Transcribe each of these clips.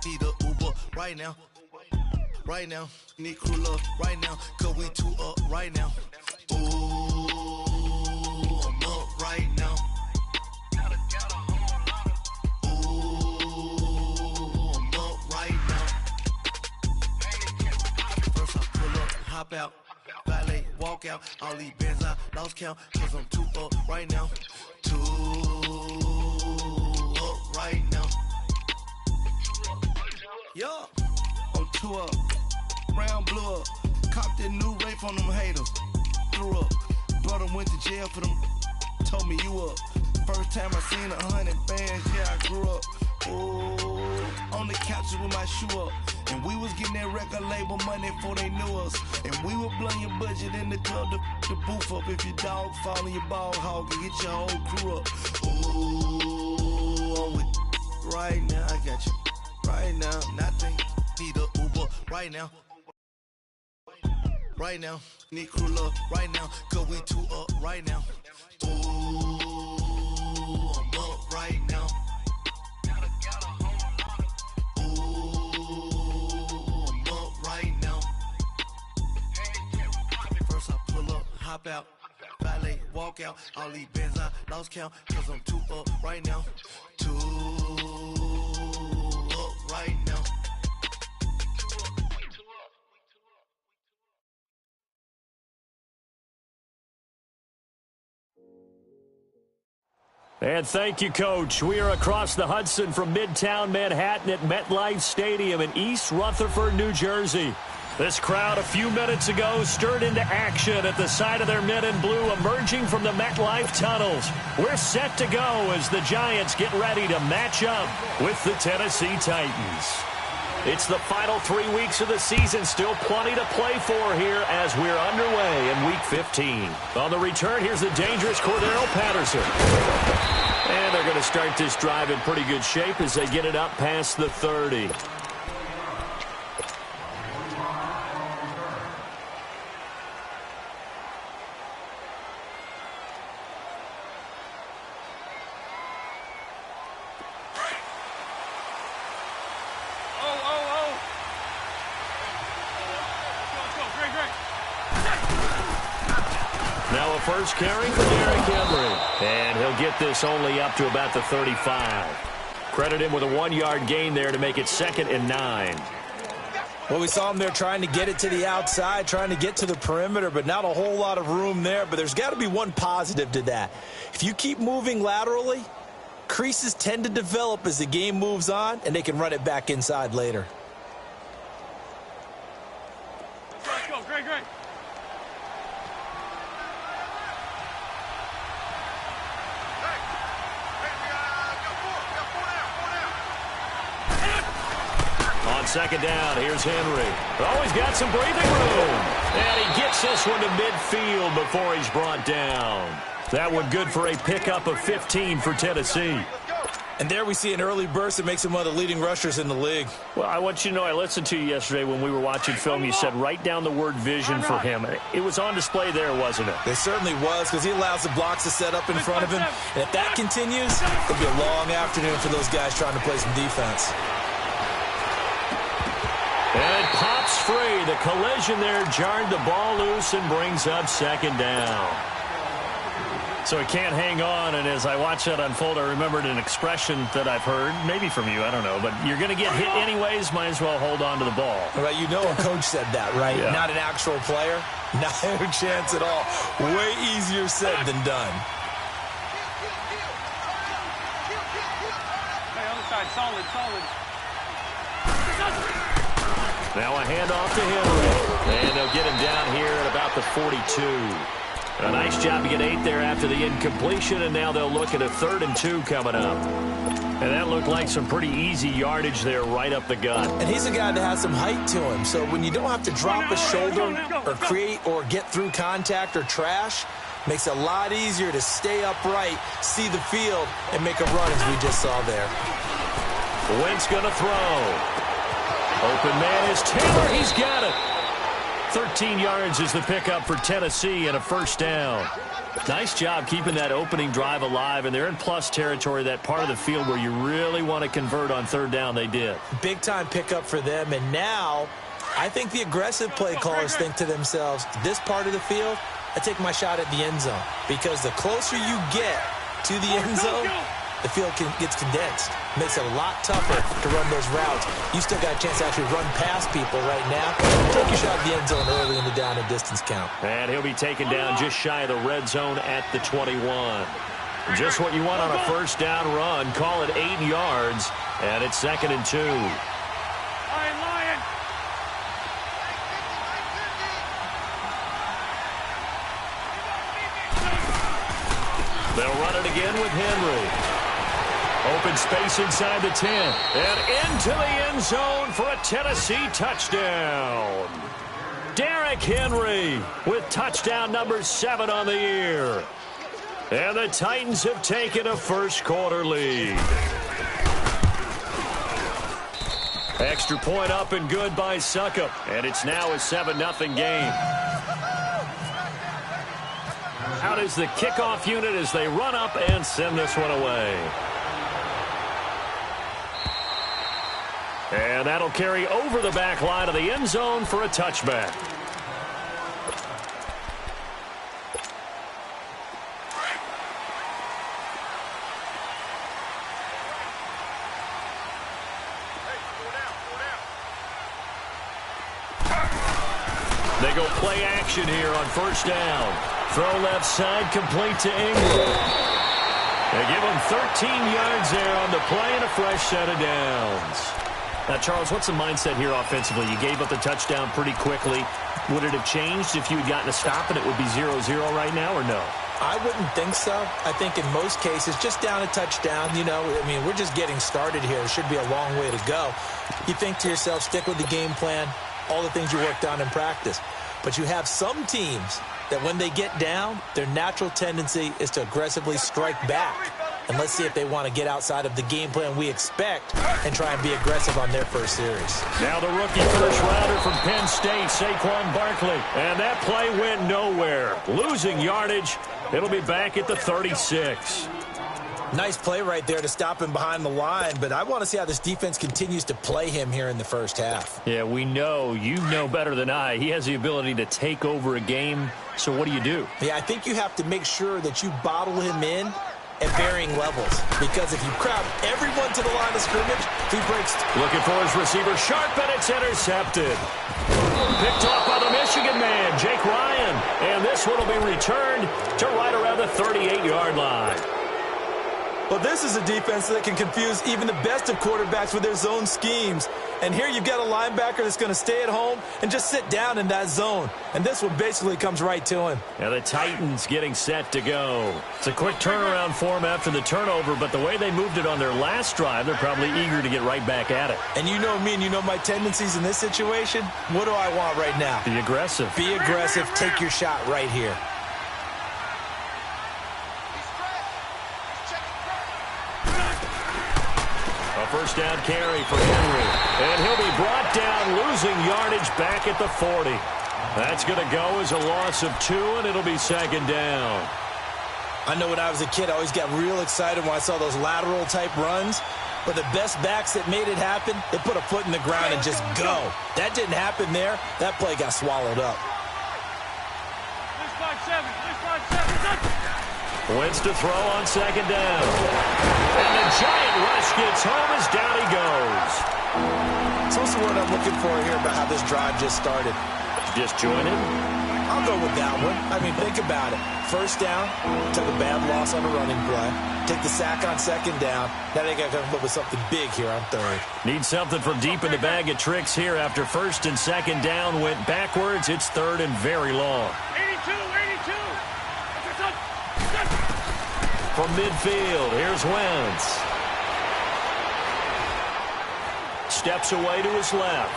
Need a Uber right now. Right now. Need crew love right now. Cause we two up right now. Ooh, I'm up right now. Ooh, I'm up right now. First I pull up, hop out. Valet, walk out. All these bands I lost count. Cause I'm two up right now. Two up right now. Yo, I'm two up. Brown blew up. Copped that new rape on them haters. Threw up. Brother went to jail for them. Told me you up. First time I seen 100 bands, yeah, I grew up. Ooh, on the couches with my shoe up. And we was getting that record label money before they knew us. And we would blow your budget in the club to boof up. If your dog fall in your ball hog and get your whole crew up. Ooh, I'm with right now, I got you. Right now, nothing. Need a Uber right now. Right now, need crew love right now. Cause we two up right now. Ooh, I'm up right now. Ooh, I'm up right now. First I pull up, hop out. Valet, walk out. All these bands I lost count. Cause I'm two up right now. Two up right now. And thank you, Coach. We are across the Hudson from Midtown Manhattan at MetLife Stadium in East Rutherford, New Jersey. This crowd a few minutes ago stirred into action at the side of their men in blue emerging from the MetLife tunnels. We're set to go as the Giants get ready to match up with the Tennessee Titans. It's the final 3 weeks of the season. Still plenty to play for here as we're underway in Week 15. On the return, here's the dangerous Cordero Patterson. And they're going to start this drive in pretty good shape as they get it up past the 30. Now a first carry for Derrick Henry. And he'll get this only up to about the 35. Credit him with a 1-yard gain there to make it 2nd and 9. Well, we saw him there trying to get it to the outside, trying to get to the perimeter, but not a whole lot of room there. But there's got to be one positive to that. If you keep moving laterally, creases tend to develop as the game moves on, and they can run it back inside later. Let's go, Greg. On 2nd down, here's Henry. Oh, he's got some breathing room. And he gets this one to midfield before he's brought down. That one good for a pickup of 15 for Tennessee. And there we see an early burst that makes him one of the leading rushers in the league. Well, I want you to know, I listened to you yesterday when we were watching film. You said write down the word vision for him. It was on display there, wasn't it? It certainly was, because he allows the blocks to set up in front of him. And if that continues, it'll be a long afternoon for those guys trying to play some defense. And it pops free. The collision there jarred the ball loose and brings up 2nd down. So he can't hang on, and as I watched that unfold, I remembered an expression that I've heard, maybe from you, I don't know, but you're going to get hit anyways, might as well hold on to the ball. Right, you know a coach said that, right? Yeah. Not an actual player. Not a chance at all. Way easier said than done. Hey, other side, solid. Now a handoff to Henry, and they'll get him down here at about the 42. A nice job to get 8 there after the incompletion, and now they'll look at a 3rd and 2 coming up. And that looked like some pretty easy yardage there right up the gut. And he's a guy that has some height to him, so when you don't have to drop a shoulder or create or get through contact or trash, makes it a lot easier to stay upright, see the field, and make a run as we just saw there. Wentz going to throw. Open man is Taylor. He's got it. 13 yards is the pickup for Tennessee and a 1st down. Nice job keeping that opening drive alive, and they're in plus territory, that part of the field where you really want to convert on third down. They did. Big-time pickup for them, and now I think the aggressive play callers think to themselves, this part of the field, I take my shot at the end zone, because the closer you get to the end zone, the field gets condensed. Makes it a lot tougher to run those routes. You still got a chance to actually run past people right now. Take your shot at the end zone early in the down and distance count. And he'll be taken down just shy of the red zone at the 21. Just what you want on a first down run. Call it 8 yards, and it's 2nd and 2. Lion. They'll run it again with Henry. Open space inside the 10. And into the end zone for a Tennessee touchdown. Derrick Henry with touchdown number 7 on the year. And the Titans have taken a first-quarter lead. Extra point up and good by Succop. And it's now a 7-0 game. Out is the kickoff unit as they run up and send this one away. And that'll carry over the back line of the end zone for a touchback. They go play action here on first down. Throw left side, complete to Ingram. They give him 13 yards there on the play and a fresh set of downs. Now, Charles, what's the mindset here offensively? You gave up the touchdown pretty quickly. Would it have changed if you had gotten a stop and it would be 0-0 right now, or no? I wouldn't think so. I think in most cases, just down a touchdown, you know, I mean, we're just getting started here. It should be a long way to go. You think to yourself, stick with the game plan, all the things you worked on in practice. But you have some teams that when they get down, their natural tendency is to aggressively strike back. And let's see if they want to get outside of the game plan we expect and try and be aggressive on their first series. Now the rookie first rounder from Penn State, Saquon Barkley. And that play went nowhere. Losing yardage. It'll be back at the 36. Nice play right there to stop him behind the line, but I want to see how this defense continues to play him here in the first half. Yeah, we know. You know better than I. He has the ability to take over a game, so what do? Yeah, I think you have to make sure that you bottle him in at varying levels, because if you crowd everyone to the line of scrimmage, he breaks. Looking for his receiver, sharp, and it's intercepted. Picked off by the Michigan man, Jake Ryan, and this one will be returned to right around the 38-yard line. Well, this is a defense that can confuse even the best of quarterbacks with their zone schemes. And here you've got a linebacker that's going to stay at home and just sit down in that zone. And this one basically comes right to him. Now the Titans getting set to go. It's a quick turnaround for them after the turnover, but the way they moved it on their last drive, they're probably eager to get right back at it. And you know me and you know my tendencies in this situation. What do I want right now? Be aggressive. Be aggressive. Take your shot right here. First down carry for Henry. And he'll be brought down, losing yardage back at the 40. That's going to go as a loss of 2, and it'll be second down. I know when I was a kid, I always got real excited when I saw those lateral-type runs. But the best backs that made it happen, they put a foot in the ground and just go. That didn't happen there. That play got swallowed up. 6-5-7. Wentz to throw on second down. And the giant rush gets home as down he goes. So what's the word I'm looking for here about how this drive just started? Disjointed? I'll go with that one. I mean, think about it. First down, took a bad loss on a running play. Take the sack on second down. Now they got to come up with something big here on third. Need something from deep in the bag of tricks here after first and second down went backwards. It's third and very long. 82. From midfield, here's Wentz. Steps away to his left.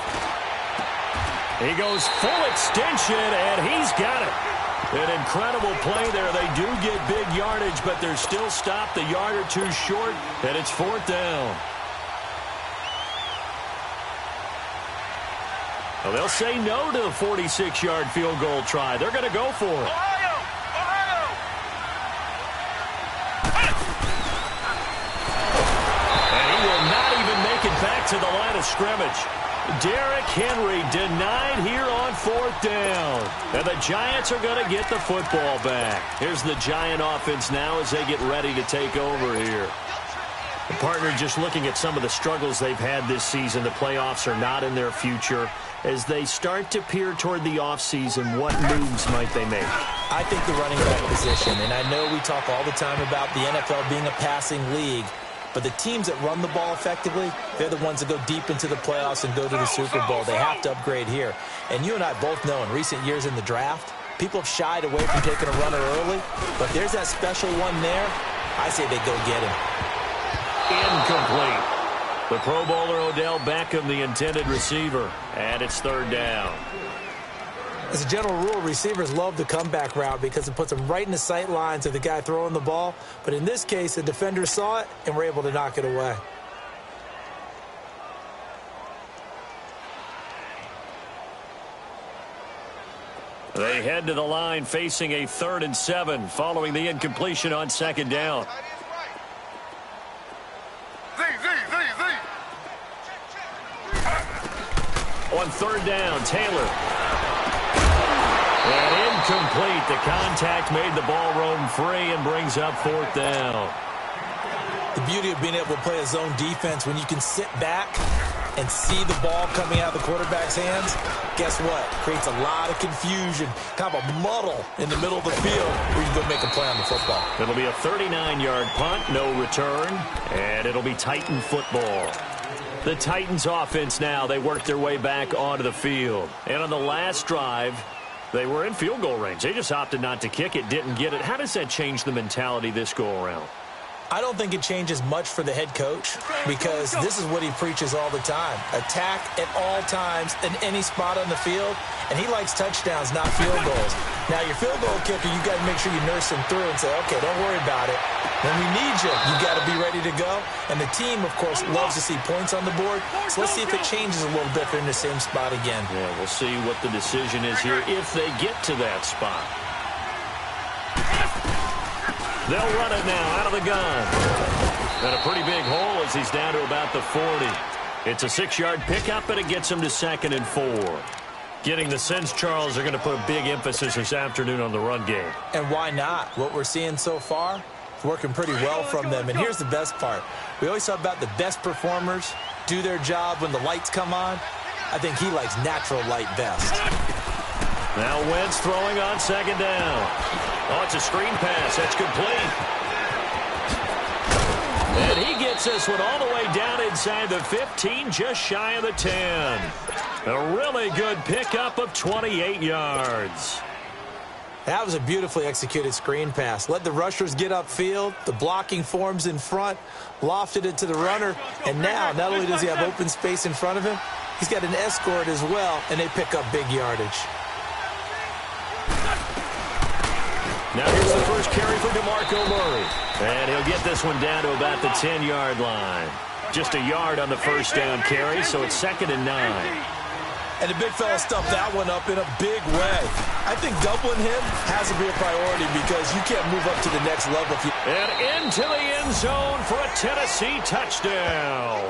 He goes full extension, and he's got it. An incredible play there. They do get big yardage, but they're still stopped a yard or two short, and it's fourth down. Well, they'll say no to the 46-yard field goal try. They're going to go for it. back to the line of scrimmage. Derrick Henry denied here on 4th down. And the Giants are going to get the football back. Here's the Giant offense now as they get ready to take over here. The partner, just looking at some of the struggles they've had this season, the playoffs are not in their future. As they start to peer toward the offseason, what moves might they make? I think the running back position, and I know we talk all the time about the NFL being a passing league, but the teams that run the ball effectively, they're the ones that go deep into the playoffs and go to the Super Bowl. They have to upgrade here. And you and I both know in recent years in the draft, people have shied away from taking a runner early, but there's that special one there. I say they go get him. Incomplete. The Pro Bowler Odell Beckham, the intended receiver, and it's 3rd down. As a general rule, receivers love the comeback route because it puts them right in the sight lines of the guy throwing the ball. But in this case, the defender saw it and were able to knock it away. They head to the line facing a 3rd and 7 following the incompletion on 2nd down. On 3rd down, Taylor. And incomplete. The contact made the ball roam free and brings up 4th down. The beauty of being able to play a zone defense when you can sit back and see the ball coming out of the quarterback's hands, guess what? Creates a lot of confusion, kind of a muddle in the middle of the field where you can go make a play on the football. It'll be a 39-yard punt, no return, and it'll be Titan football. The Titans offense now, they work their way back onto the field. And on the last drive, they were in field goal range. They just opted not to kick it, didn't get it. How does that change the mentality this go-around? I don't think it changes much for the head coach because this is what he preaches all the time. Attack at all times in any spot on the field, and he likes touchdowns, not field goals. Now, your field goal kicker, you got to make sure you nurse him through and say, okay, don't worry about it. When we need you, you got to be ready to go. And the team, of course, loves to see points on the board. So let's see if it changes a little bit if they're in the same spot again. Yeah, we'll see what the decision is here if they get to that spot. They'll run it now out of the gun. And a pretty big hole as he's down to about the 40. It's a 6-yard pickup, and it gets him to 2nd and 4. Getting the sense, Charles, they're going to put a big emphasis this afternoon on the run game. And why not? What we're seeing so far is working pretty well from them. And here's the best part. We always talk about the best performers do their job when the lights come on. I think he likes natural light best. Now Wentz throwing on 2nd down. Oh, it's a screen pass. That's complete. And he gets this one all the way down inside the 15, just shy of the 10. A really good pickup of 28 yards. That was a beautifully executed screen pass. Let the rushers get upfield. The blocking forms in front. Lofted it to the runner. And now, not only does he have open space in front of him, he's got an escort as well, and they pick up big yardage. Now here's the first carry for DeMarco Murray. And he'll get this one down to about the 10-yard line. Just a yard on the first down carry, so it's 2nd and 9. And the big fella stuffed that one up in a big way. I think doubling him has to be a priority because you can't move up to the next level. And into the end zone for a Tennessee touchdown.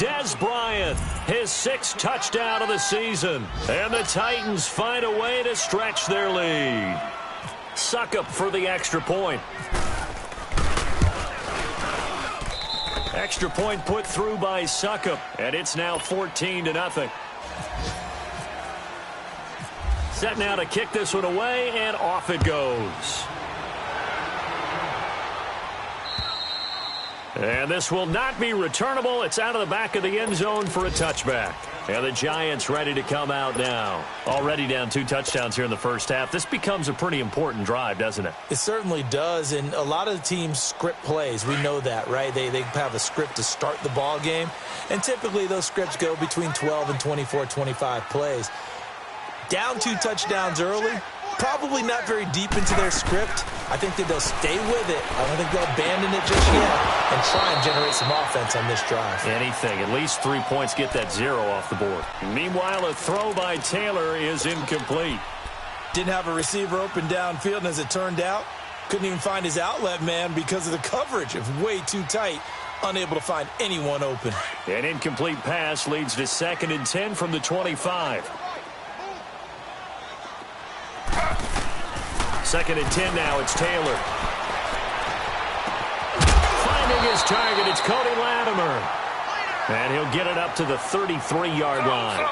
Dez Bryant, his 6th touchdown of the season. And the Titans find a way to stretch their lead. Suckup for the extra point. Extra point put through by Suckup, and it's now 14-0. Set now to kick this one away, and off it goes. And this will not be returnable. It's out of the back of the end zone for a touchback. And the Giants ready to come out now. Already down 2 touchdowns here in the first half. This becomes a pretty important drive, doesn't it? It certainly does, and a lot of the teams script plays. We know that, right? They have a script to start the ball game, and typically those scripts go between 12 and 24, 25 plays. Down 2 touchdowns early, probably not very deep into their script. I think that they'll stay with it. I don't think they'll abandon it just yet and try and generate some offense on this drive. Anything. At least 3 points, get that 0 off the board. Meanwhile, a throw by Taylor is incomplete. Didn't have a receiver open downfield, and as it turned out, couldn't even find his outlet man because of the coverage. It was way too tight unable to find anyone open. An incomplete pass leads to 2nd and 10 from the 25. 2nd and 10 now. It's Taylor. Finding his target, it's Cody Latimer. And he'll get it up to the 33-yard line.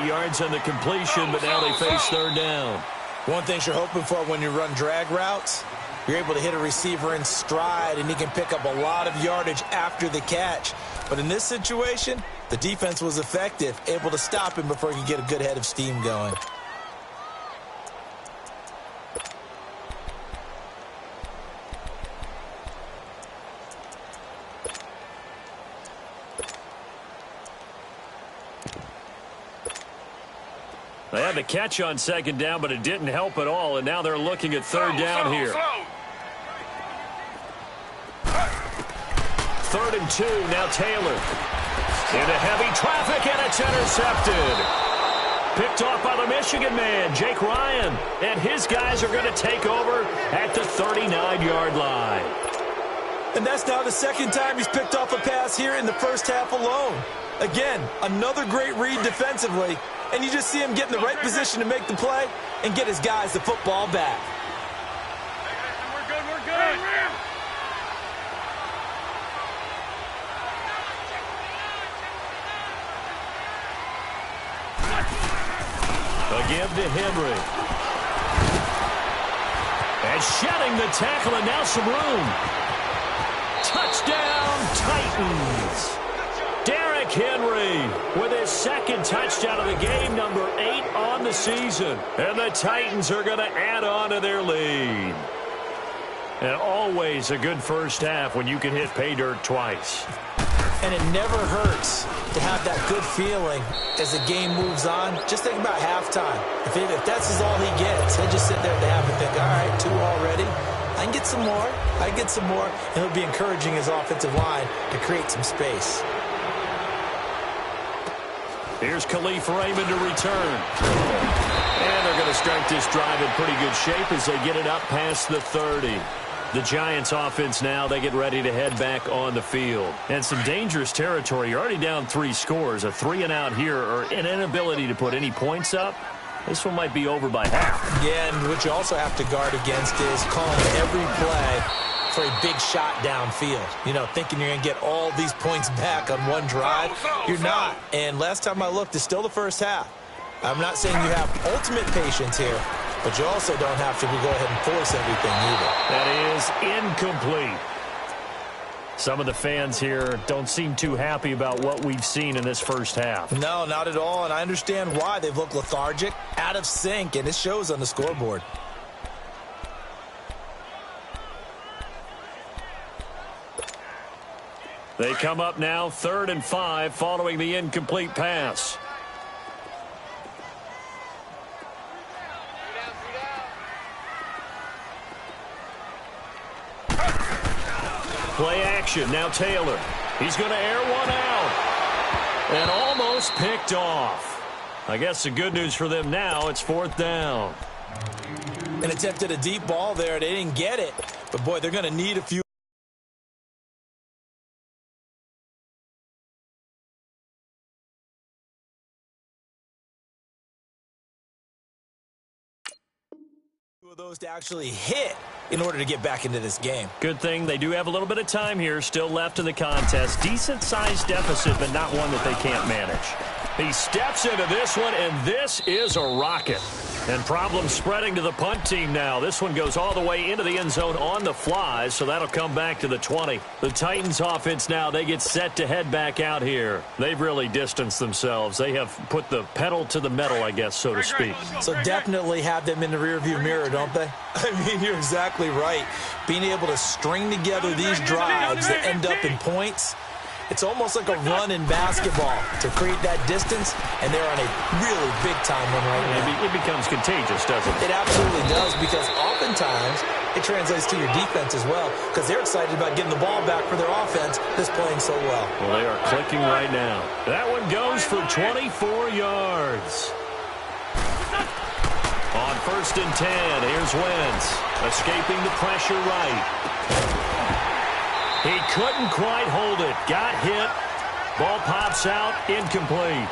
8 yards on the completion, but now they face 3rd down. One thing you're hoping for when you run drag routes, you're able to hit a receiver in stride, and he can pick up a lot of yardage after the catch. But in this situation, the defense was effective, able to stop him before he could get a good head of steam going. They had the catch on 2nd down, but it didn't help at all, and now they're looking at 3rd down here. 3rd and 2, now Taylor. Into heavy traffic, and it's intercepted. Picked off by the Michigan man, Jake Ryan. And his guys are going to take over at the 39-yard line. And that's now the 2nd time he's picked off a pass here in the first half alone. Again, another great read defensively. And you just see him get in the right position to make the play and get his guys the football back. We're good, we're good. A give to Henry. And shedding the tackle, and now some room. Touchdown, Titans. Derrick Henry with his 2nd touchdown of the game, number 8 on the season. And the Titans are going to add on to their lead. And always a good first half when you can hit pay dirt twice. And it never hurts to have that good feeling as the game moves on. Just think about halftime. If that's all he gets, he'll just sit there at the half and think, all right, 2 already. I can get some more. I can get some more. And he'll be encouraging his offensive line to create some space. Here's Khalif Raymond to return. And they're going to start this drive in pretty good shape as they get it up past the 30. The Giants offense now, they get ready to head back on the field. And some dangerous territory. You're already down 3 scores. A 3-and-out here, or an inability to put any points up. This one might be over by half. Yeah, and what you also have to guard against is calling every play for a big shot downfield. You know, thinking you're going to get all these points back on one drive. You're not. And last time I looked, it's still the first half. I'm not saying you have ultimate patience here, but you also don't have to go ahead and force everything either. That is incomplete. Some of the fans here don't seem too happy about what we've seen in this first half. No, not at all, and I understand why. They've looked lethargic, out of sync, and it shows on the scoreboard. They come up now 3rd and 5 following the incomplete pass. Play action. Now Taylor. He's going to air one out. And almost picked off. I guess the good news for them now, it's 4th down. And attempted a deep ball there. They didn't get it. But, boy, they're going to need a few. Of those to actually hit in order to get back into this game. Good thing they do have a little bit of time here still left in the contest. Decent-sized deficit, but not one that they can't manage. He steps into this one, and this is a rocket. And problems spreading to the punt team now. This one goes all the way into the end zone on the fly, so that'll come back to the 20. The Titans offense now, they get set to head back out here. They've really distanced themselves. They have put the pedal to the metal, I guess, so to speak. So definitely have them in the rearview mirror, don't they? I mean, you're exactly right. Being able to string together these drives that end up in points, it's almost like a run in basketball to create that distance, and they're on a really big-time one right now. It becomes contagious, doesn't it? It absolutely does, because oftentimes it translates to your defense as well, because they're excited about getting the ball back for their offense that's playing so well. Well, they are clicking right now. That one goes for 24 yards. On 1st and 10, here's Wentz, escaping the pressure right. He couldn't quite hold it. Got hit. Ball pops out. Incomplete.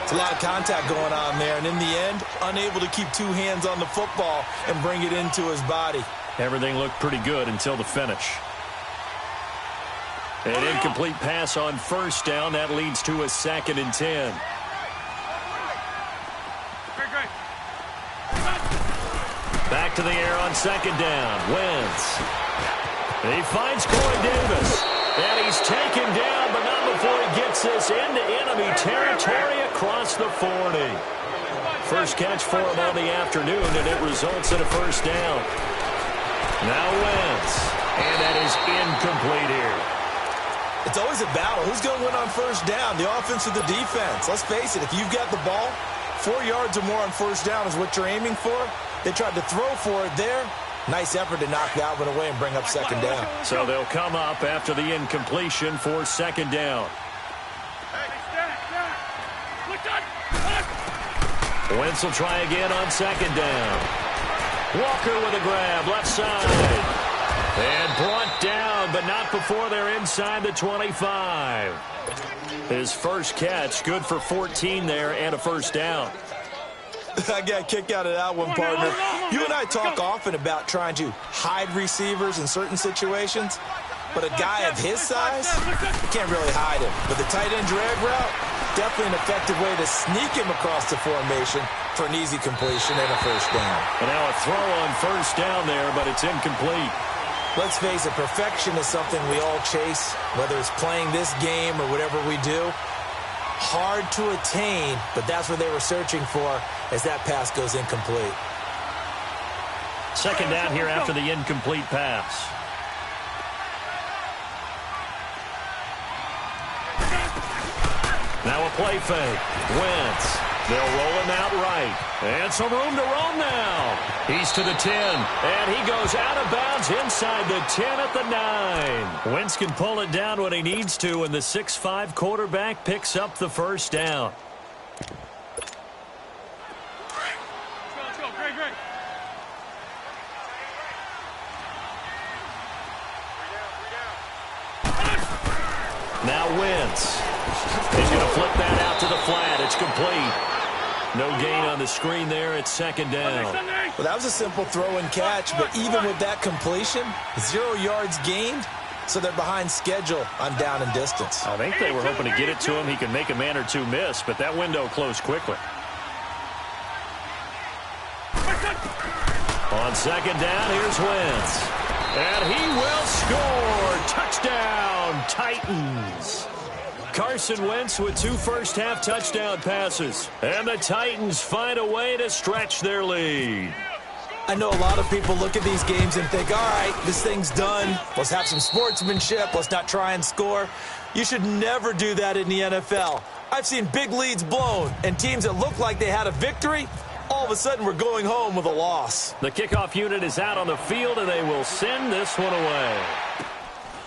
It's a lot of contact going on there, and in the end, unable to keep two hands on the football and bring it into his body. Everything looked pretty good until the finish. An incomplete pass on first down. That leads to a 2nd and 10. Back to the air on 2nd down. Wentz. He finds Corey Davis. And he's taken down, but not before he gets this into enemy territory across the 40. First catch for him on the afternoon, and it results in a first down. Now Wentz. And that is incomplete here. It's always a battle. Who's going to win on first down, the offense or the defense? Let's face it, if you've got the ball, 4 yards or more on first down is what you're aiming for. They tried to throw for it there. Nice effort to knock that one away and bring up 2nd down. So they'll come up after the incompletion for 2nd down. Wentz will try again on 2nd down. Walker with a grab, left side. And brought down, but not before they're inside the 25. His first catch, good for 14 there and a first down. I got a kick out of that one, partner. You and I talk often about trying to hide receivers in certain situations, but a guy of his size, you can't really hide him. But the tight end drag route, definitely an effective way to sneak him across the formation for an easy completion and a first down. And now a throw on first down there, but it's incomplete. Let's face it, perfection is something we all chase, whether it's playing this game or whatever we do. Hard to attain, but that's what they were searching for as that pass goes incomplete. 2nd down here after the incomplete pass. Now a play fake. Wentz. They'll roll him out right. And some room to roam now. He's to the 10. And he goes out of bounds inside the 10 at the 9. Wentz can pull it down when he needs to, and the 6'5" quarterback picks up the first down. Let's go. Great. Now Wentz. He's going to flip that out to the flat. It's complete. No gain on the screen there. It's 2nd down. Well, that was a simple throw and catch, but even with that completion, 0 yards gained, so they're behind schedule on down and distance. I think they were hoping to get it to him. He could make a man or two miss, but that window closed quickly. On 2nd down, here's Wentz. And he will score. Touchdown, Titans. Carson Wentz with 2 first-half touchdown passes. And the Titans find a way to stretch their lead. I know a lot of people look at these games and think, all right, this thing's done. Let's have some sportsmanship. Let's not try and score. You should never do that in the NFL. I've seen big leads blown, and teams that look like they had a victory, all of a sudden we're going home with a loss. The kickoff unit is out on the field, and they will send this one away.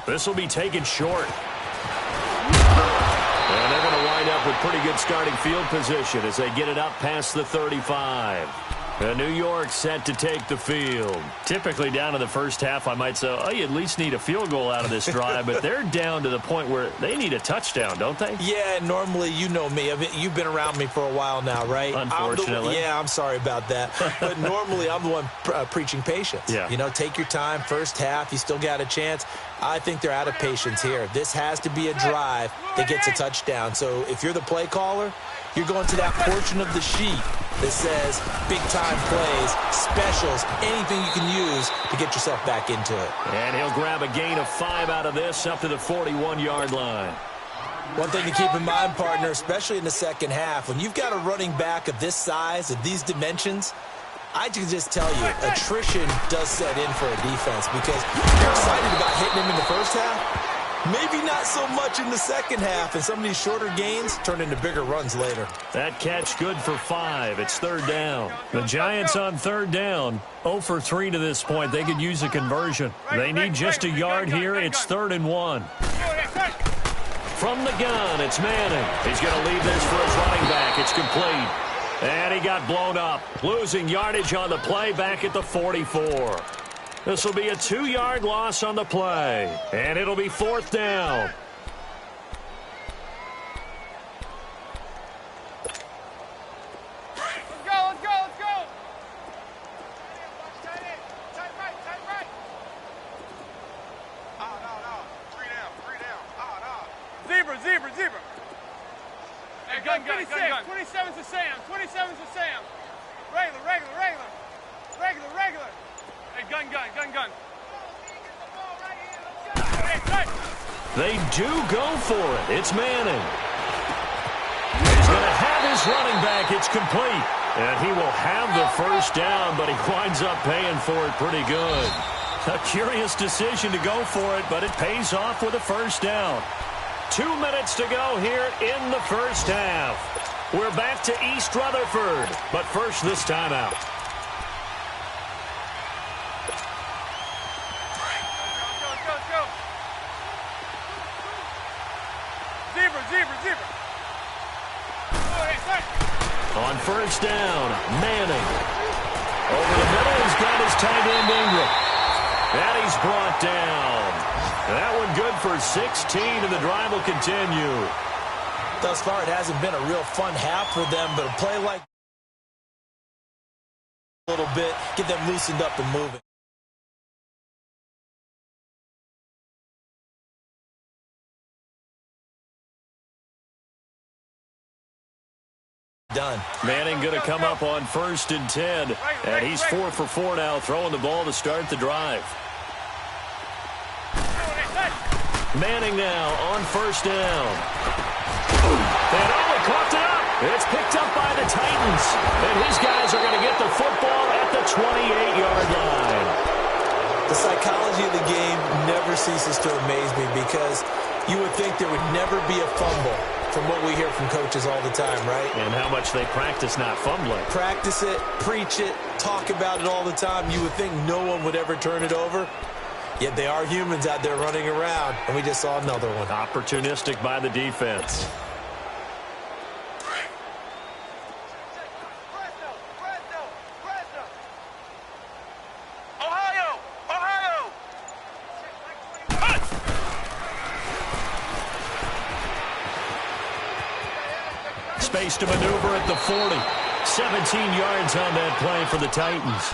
This will be taken short. And they're going to wind up with pretty good starting field position as they get it up past the 35. And New York set to take the field. Typically down in the first half, I might say, oh, you at least need a field goal out of this drive. But they're down to the point where they need a touchdown, don't they? Yeah, normally, you know me. You've been around me for a while now, right? Unfortunately. I'm sorry about that. But normally, I'm the one preaching patience. Yeah. You know, take your time. First half, you still got a chance. I think they're out of patience here. This has to be a drive that gets a touchdown. So if you're the play caller, you're going to that portion of the sheet that says big-time plays, specials, anything you can use to get yourself back into it. And he'll grab a gain of 5 out of this up to the 41-yard line. One thing to keep in mind, partner, especially in the second half, when you've got a running back of this size, of these dimensions, I can just tell you, attrition does set in for a defense because you're excited about hitting him in the first half. Maybe not so much in the second half, and some of these shorter gains turn into bigger runs later. That catch good for 5. It's 3rd down. The Giants on 3rd down, 0 for 3 to this point. They could use a conversion. They need just a yard here. It's 3rd and 1. From the gun, it's Manning. He's going to leave this for his running back. It's complete. And he got blown up. Losing yardage on the play back at the 44. This will be a 2-yard loss on the play, and it'll be 4th down. Zebra. Hey, gun. 27's to Sam. 27's to Sam. Regular. Hey, gun. They do go for it. It's Manning. He's going to have his running back. It's complete. And he will have the first down, but he winds up paying for it pretty good. A curious decision to go for it, but it pays off with a first down. 2 minutes to go here in the first half. We're back to East Rutherford, but first this timeout. Go. Zebra. On first down, Manning. Over the middle, he's got his tight end Ingram. And he's brought down. That one good for 16, and the drive will continue. Thus far, it hasn't been a real fun half for them, but a play like a little bit, get them loosened up and moving. Done. Manning going to come up on 1st and 10, and he's 4 for 4 now, throwing the ball to start the drive. Manning now on first down. And caught it up. It's picked up by the Titans. And his guys are going to get the football at the 28-yard line. The psychology of the game never ceases to amaze me because you would think there would never be a fumble from what we hear from coaches all the time, right? And how much they practice not fumbling. Practice it, preach it, talk about it all the time. You would think no one would ever turn it over. Yet they are humans out there running around, and we just saw another one. Opportunistic by the defense. Space to maneuver at the 40. 17 yards on that play for the Titans.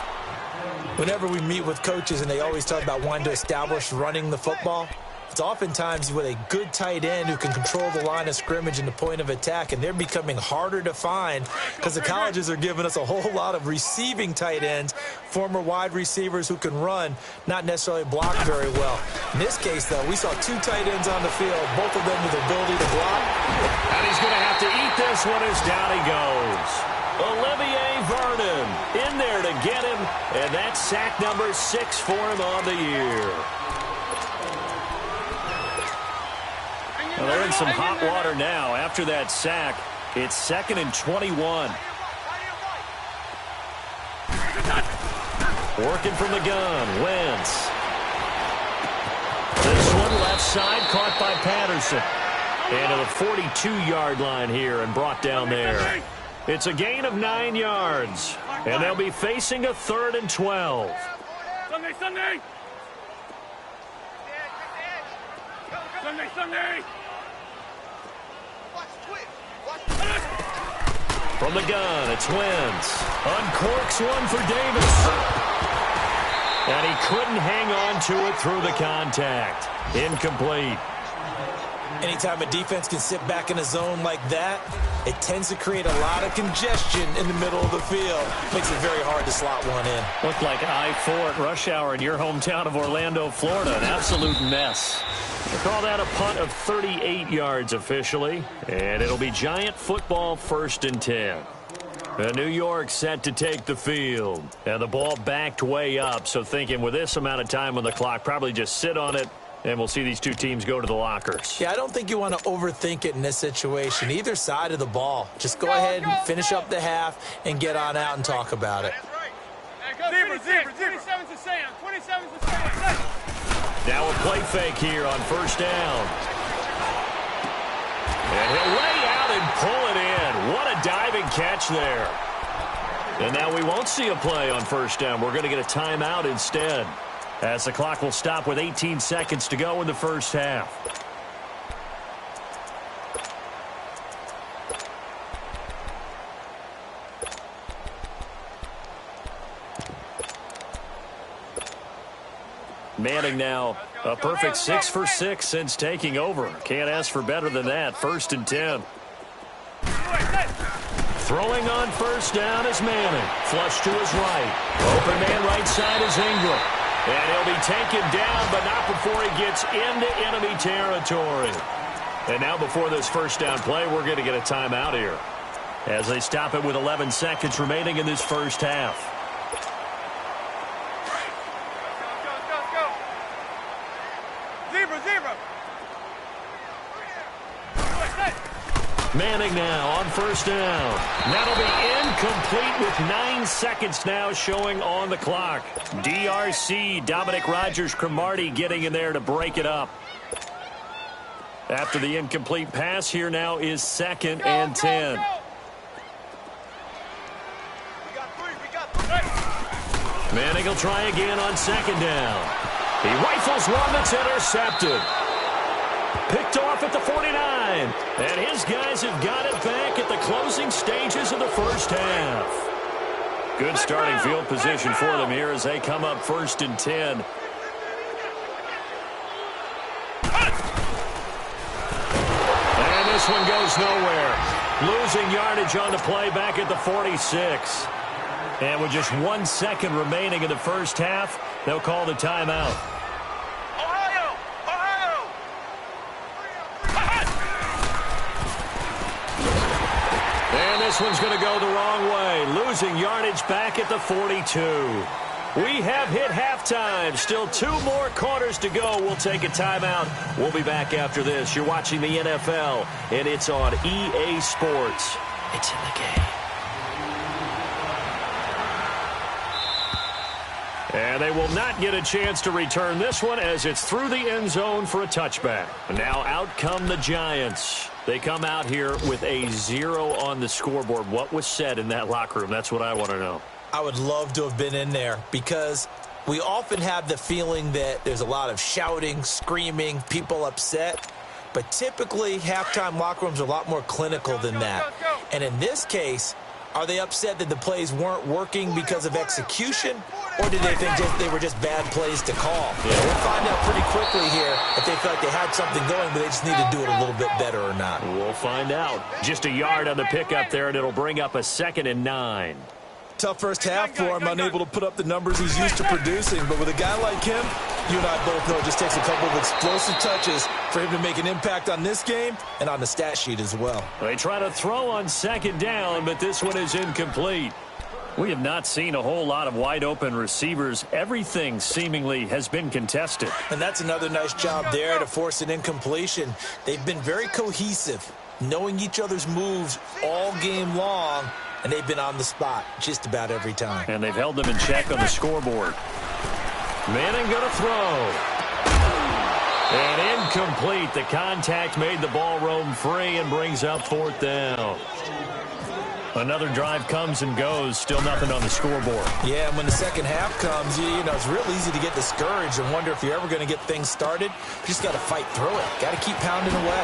Whenever we meet with coaches and they always talk about wanting to establish running the football, it's oftentimes with a good tight end who can control the line of scrimmage and the point of attack, and they're becoming harder to find because the colleges are giving us a whole lot of receiving tight ends, former wide receivers who can run, not necessarily block very well. In this case, though, we saw 2 tight ends on the field, both of them with the ability to block. And he's going to have to eat this one as down he goes. Olivier Vernon in there to get him, and that's sack number 6 for him on the year. Well, they're in some hot water now. After that sack, it's 2nd and 21. Working from the gun, Wentz. This one left side caught by Patterson. And to the 42-yard line here and brought down there. It's a gain of 9 yards. And they'll be facing a 3rd and 12. Sunday. From the gun, it's Wentz. Uncorks one for Davis. And he couldn't hang on to it through the contact. Incomplete. Anytime a defense can sit back in a zone like that, it tends to create a lot of congestion in the middle of the field. Makes it very hard to slot one in. Looked like I-4 at rush hour in your hometown of Orlando, Florida. An absolute mess. They call that a punt of 38 yards officially. And it'll be Giant football 1st and 10. New York set to take the field. And the ball backed way up. So thinking with this amount of time on the clock, probably just sit on it. And we'll see these 2 teams go to the lockers. Yeah, I don't think you want to overthink it in this situation. Either side of the ball. Just go ahead and finish up the half and get on out and talk about it. Zebra. 27's to Sam. 27's to Sam. Now a play fake here on first down. And he'll lay out and pull it in. What a diving catch there. And now we won't see a play on first down. We're going to get a timeout instead. as the clock will stop with 18 seconds to go in the first half. Manning now a perfect 6 for 6 since taking over. Can't ask for better than that. 1st and 10. Throwing on first down is Manning. Flush to his right. Open man right side is Ingram. And he'll be taken down, but not before he gets into enemy territory. And now before this first down play, we're going to get a timeout here, as they stop it with 11 seconds remaining in this first half. Manning now on first down. That'll be incomplete with 9 seconds now showing on the clock. DRC, Dominic Rodgers-Cromartie getting in there to break it up. After the incomplete pass, here now is 2nd and 10. Manning will try again on 2nd down. He rifles one that's intercepted. Picked off at the 49. And his guys have got it back at the closing stages of the first half. Good starting field position for them here as they come up 1st and 10. And this one goes nowhere. Losing yardage on the play back at the 46. And with just 1 second remaining in the first half, they'll call the timeout. And this one's going to go the wrong way. Losing yardage back at the 42. We have hit halftime. Still 2 more quarters to go. We'll take a timeout. We'll be back after this. You're watching the NFL, and it's on EA Sports. It's in the game. And they will not get a chance to return this one as it's through the end zone for a touchback. Now out come the Giants. They come out here with a 0 on the scoreboard. What was said in that locker room? That's what I want to know. I would love to have been in there because we often have the feeling that there's a lot of shouting, screaming, people upset. But typically, halftime locker rooms are a lot more clinical than that. And in this case, are they upset that the plays weren't working because of execution, or did they think they were just bad plays to call? Yeah. We'll find out pretty quickly here if they felt like they had something going, but they just need to do it a little bit better or not. We'll find out. Just a yard on the pickup there, and it'll bring up a 2nd and 9. Tough first half for him, unable to put up the numbers he's used to producing. But with a guy like him, you and I both know it just takes a couple of explosive touches for him to make an impact on this game and on the stat sheet as well. They try to throw on 2nd down, but this one is incomplete. We have not seen a whole lot of wide-open receivers. Everything seemingly has been contested. And that's another nice job there to force an incompletion. They've been very cohesive, knowing each other's moves all game long, and they've been on the spot just about every time. And they've held them in check on the scoreboard. Manning going to throw. And incomplete. The contact made the ball roam free and brings up 4th down. Another drive comes and goes. Still nothing on the scoreboard. Yeah, and when the second half comes, you know, it's real easy to get discouraged and wonder if you're ever going to get things started. You just got to fight through it. Got to keep pounding away.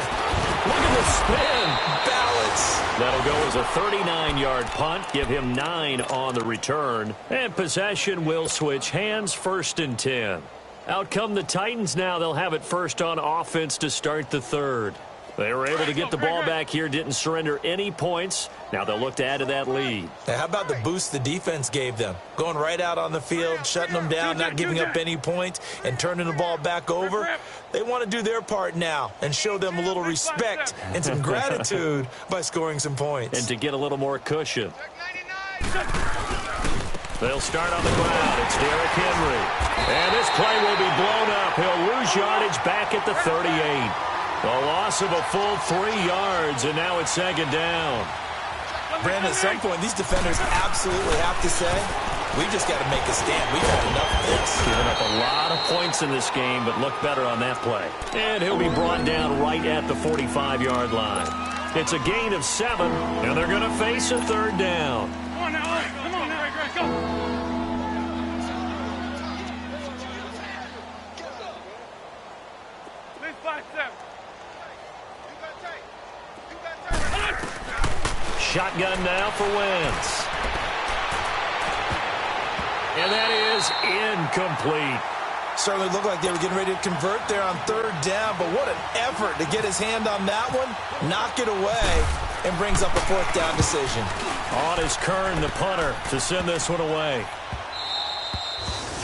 Look at the spin. Balance. That'll go as a 39-yard punt. Give him 9 on the return. And possession will switch hands. 1st and 10. Out come the Titans now. They'll have it first on offense to start the 3rd. They were able to get the ball back here, didn't surrender any points. Now they'll look to add to that lead. Now, how about the boost the defense gave them? Going right out on the field, shutting them down, not giving up any points, and turning the ball back over. They want to do their part now and show them a little respect and some gratitude by scoring some points. And to get a little more cushion. They'll start on the ground. It's Derrick Henry. And this play will be blown up. He'll lose yardage back at the 38. A loss of a full 3 yards, and now it's 2nd down. Brandon, at some point, these defenders absolutely have to say, we just got to make a stand. We've had enough of this. Giving up a lot of points in this game, but look better on that play. And he'll be brought down right at the 45-yard line. It's a gain of 7, and they're going to face a 3rd down. Come on now, come on now, go. shotgun now for Wentz. And that is incomplete. Certainly looked like they were getting ready to convert there on third down, but what an effort to get his hand on that one, knock it away, and brings up a fourth down decision. On is Kern, the punter, to send this one away.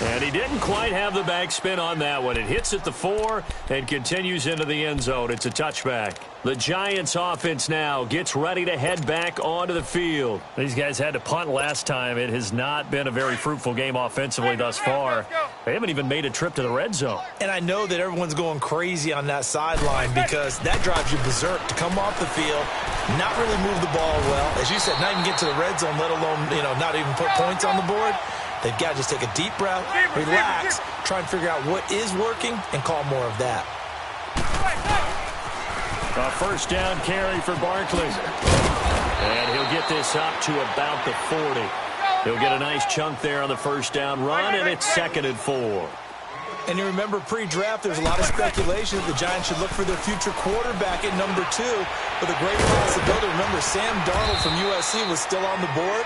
And he didn't quite have the backspin on that one. It hits at the 4 and continues into the end zone. It's a touchback. The Giants offense now gets ready to head back onto the field. These guys had to punt last time. It has not been a very fruitful game offensively thus far. They haven't even made a trip to the red zone. And I know that everyone's going crazy on that sideline because that drives you berserk to come off the field, not really move the ball well. As you said, not even get to the red zone, let alone, not even put points on the board. They've got to just take a deep breath, relax, try and figure out what is working, and call more of that. A first down carry for Barkley. And he'll get this up to about the 40. He'll get a nice chunk there on the first down run, and it's 2nd and 4. And you remember pre-draft, there's a lot of speculation that the Giants should look for their future quarterback at number 2 with a great possibility. Remember, Sam Darnold from USC was still on the board,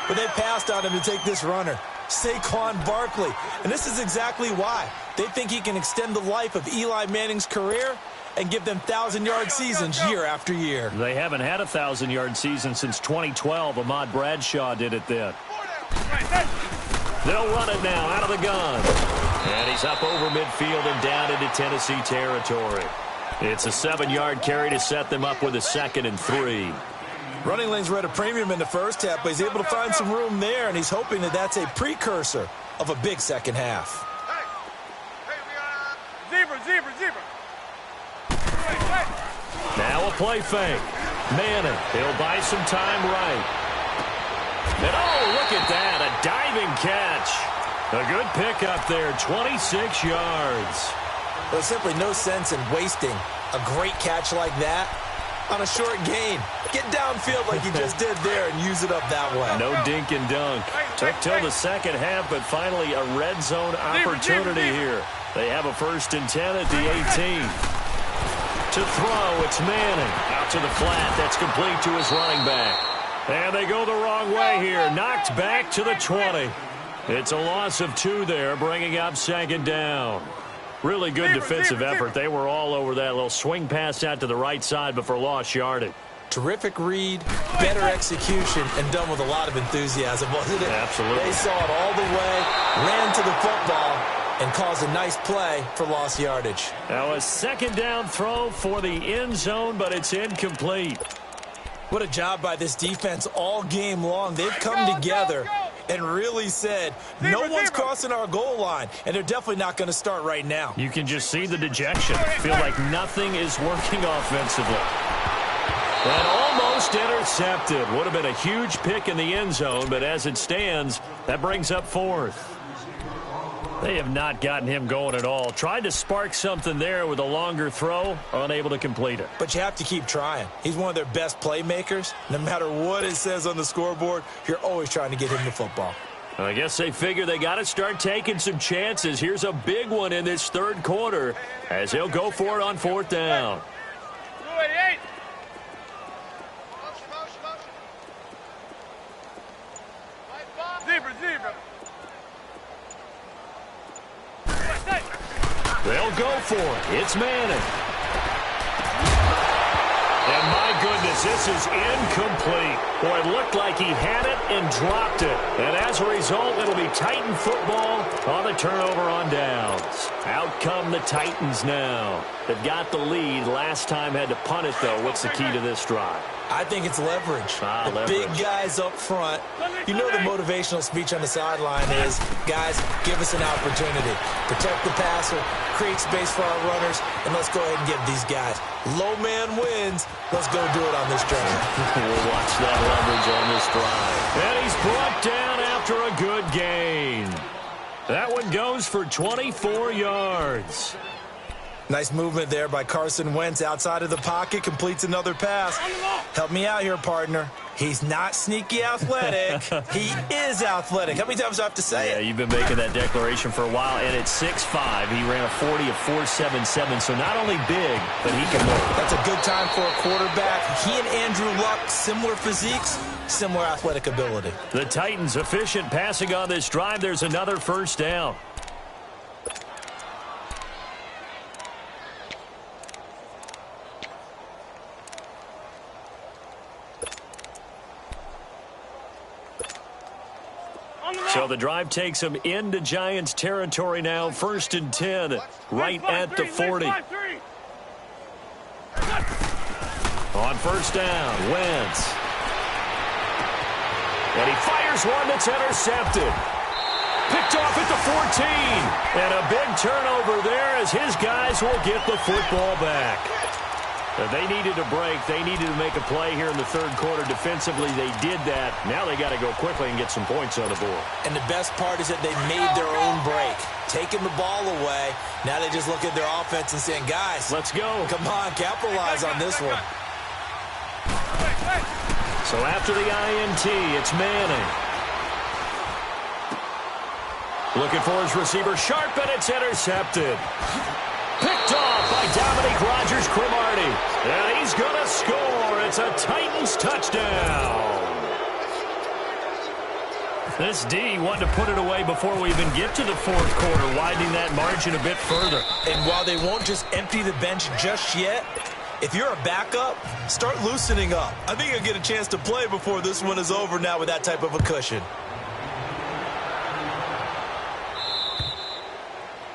but they passed on him to take this runner, Saquon Barkley. And this is exactly why. They think he can extend the life of Eli Manning's career and give them 1,000-yard seasons year after year. They haven't had a 1,000-yard season since 2012. Ahmad Bradshaw did it then. They'll run it now out of the gun. And he's up over midfield and down into Tennessee territory. It's a 7-yard carry to set them up with a 2nd and 3. Running lanes were at a premium in the first half, but he's able to find some room there, and he's hoping that that's a precursor of a big second half. Zebra. Now a play fake. Manning, he'll buy some time right. And oh, look at that, a diving catch. A good pickup there, 26 yards. There's simply no sense in wasting a great catch like that on a short gain. Get downfield like you just did there and use it up that way. No dink and dunk. Took till the second half, but finally a red zone opportunity here. They have a 1st and 10 at the 18. To throw, it's Manning. Out to the flat. That's complete to his running back. And they go the wrong way here. Knocked back to the 20. It's a loss of 2 there, bringing up 2nd down. Really good defensive effort. They were all over that little swing pass out to the right side, but for lost yardage. Terrific read, better execution, and done with a lot of enthusiasm, wasn't it? Absolutely. They saw it all the way, ran to the football, and caused a nice play for lost yardage. Now a 2nd down throw for the end zone, but it's incomplete. What a job by this defense all game long. They've come together and really said, no one's crossing our goal line, and they're definitely not going to start right now. You can just see the dejection. Feel like nothing is working offensively. And almost intercepted. Would have been a huge pick in the end zone, but as it stands, that brings up 4th. They have not gotten him going at all. Tried to spark something there with a longer throw, unable to complete it. But you have to keep trying. He's one of their best playmakers. No matter what it says on the scoreboard, you're always trying to get him the football. I guess they figure they got to start taking some chances. Here's a big one in this 3rd quarter as he'll go for it on 4th down. 288. Zebra. They'll go for it. It's Manning. And my goodness, this is incomplete. Boy, it looked like he had it and dropped it. And as a result, it'll be Titan football on the turnover on downs. Out come the Titans now. They've got the lead. Last time had to punt it, though. What's the key to this drive? I think it's leverage. The Leverage. big guys up front. You know the motivational speech on the sideline is, guys, give us an opportunity. Protect the passer, create space for our runners, and let's go ahead and give these guys. Low man wins. Let's go do it on this journey. We'll watch that leverage on this drive. And he's brought down after a good gain. That one goes for 24 yards. Nice movement there by Carson Wentz outside of the pocket, completes another pass. Help me out here, partner. He's not sneaky athletic. He is athletic. How many times do I have to say it? Yeah, you've been making that declaration for a while, and at 6'5", he ran a 40 of 4.77, so not only big, but he can move. That's a good time for a quarterback. He and Andrew Luck, similar physiques, similar athletic ability. The Titans efficient passing on this drive. There's another first down. So the drive takes them into Giants territory now. 1st and 10, right at the 40. On first down, Wentz. And he fires one that's intercepted. Picked off at the 14. And a big turnover there as his guys will get the football back. They needed a break. They needed to make a play here in the third quarter. Defensively, they did that. Now they got to go quickly and get some points on the board. And the best part is that they made their own break. Taking the ball away. Now they just look at their offense and saying, guys, let's go. Come on, capitalize on this one. So after the INT, it's Manning. Looking for his receiver, Sharp, and it's intercepted. Picked off by Dominique Rodgers-Cromartie. And he's going to score. It's a Titans touchdown. This D wanted to put it away before we even get to the fourth quarter, widening that margin a bit further. And while they won't just empty the bench just yet, if you're a backup, start loosening up. I think you'll get a chance to play before this one is over now with that type of a cushion.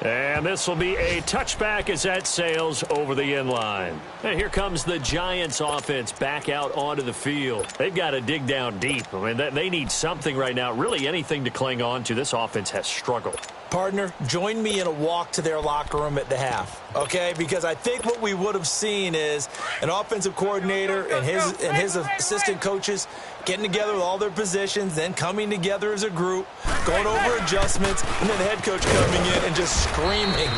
And this will be a touchback as that sails over the end line. And here comes the Giants offense back out onto the field. They've got to dig down deep. I mean, they need something right now, really anything to cling on to. This offense has struggled. Partner, join me in a walk to their locker room at the half, okay? Because I think what we would have seen is an offensive coordinator and his assistant coaches getting together with all their positions, then coming together as a group, going over adjustments, and then the head coach coming in and just screaming,